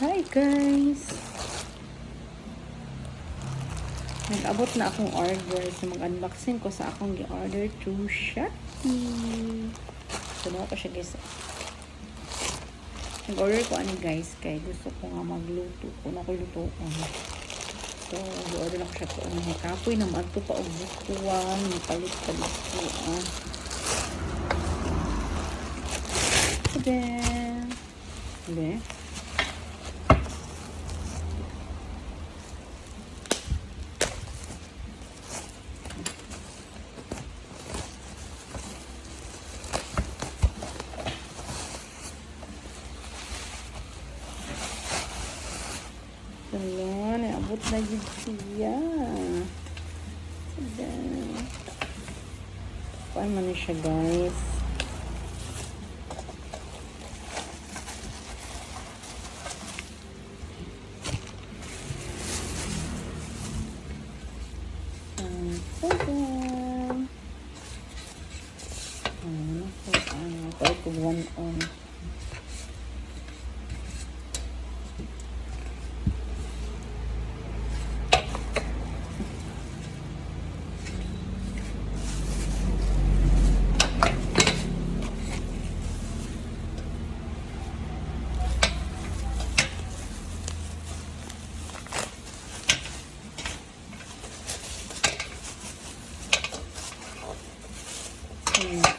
Hi guys! Nag-abot na akong order. So mag-unboxing ko sa akong gi-order through Shopee. So nawa ko siya guys. Nag-order ko ano guys kay gusto ko nga magluto. Kung ako luto ko. So i-order ako siya ko. Kapoy na maadto pa og bukuan. Palit-palit ko. So then Wala, naabot na yun siya. Paano na siya, guys? One on.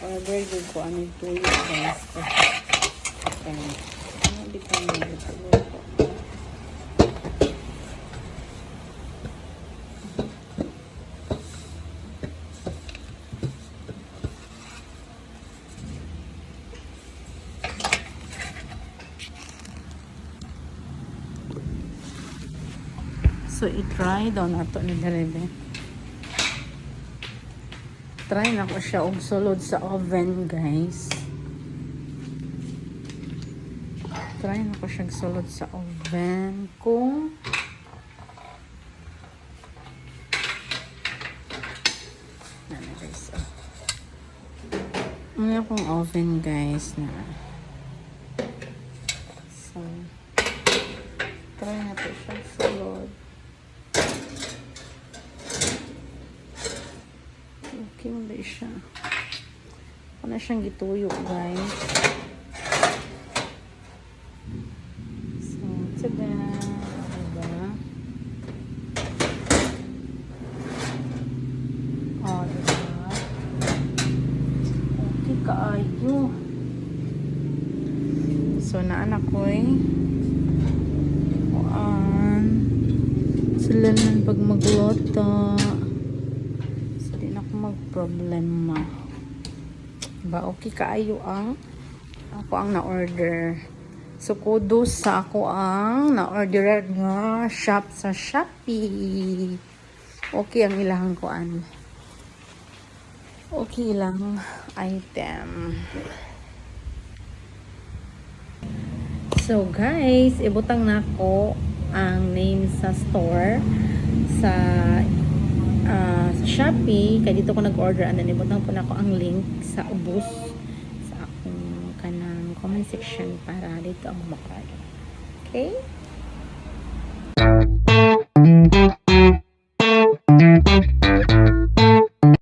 Order din ko ano ito yung guys. Ano dito na ito ko. So i-try daw na ito ni Darebe. Try na ko siya og sulod sa oven, guys. Try na ko siya sulod sa oven kung ano guys. Ano akong oven, guys, na. So try na ko siya sulod. Okay mo ba siya? Ako na siyang gituyo, guys. So, tada! Diba? Oh, diba? Okay, kaayo. So, naanak ko sila lang pag magluto. Problema ba okay kaayo ang ako ang na-order. So kudos sa ako ang na-order nga shop sa Shopee. Okay ang ilang kuan. Okay ilang item. So guys, ibutang nako ang name sa store sa Shopee, kaya dito ko nag-order and then ibutang po na ako ang link sa ubos sa akong kanang comment section para dito ang makarado. Okay?